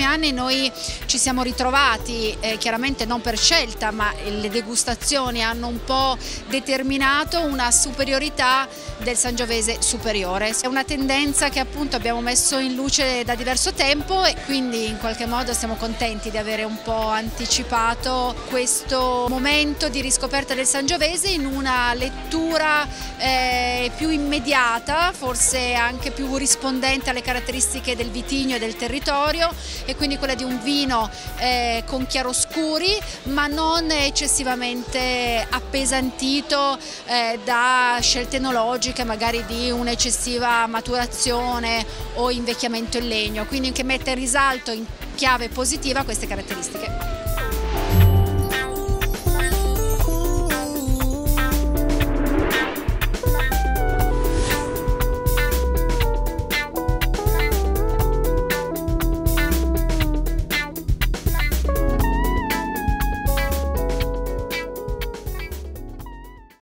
Anni noi ci siamo ritrovati, chiaramente non per scelta, ma le degustazioni hanno un po' determinato una superiorità del Sangiovese superiore. È una tendenza che appunto abbiamo messo in luce da diverso tempo e quindi in qualche modo siamo contenti di avere un po' anticipato questo momento di riscoperta del Sangiovese in una lettura più immediata, forse anche più rispondente alle caratteristiche del vitigno e del territorio, e quindi quella di un vino con chiaroscuri ma non eccessivamente appesantito da scelte enologiche, magari di un'eccessiva maturazione o invecchiamento in legno, quindi che mette in risalto in chiave positiva queste caratteristiche.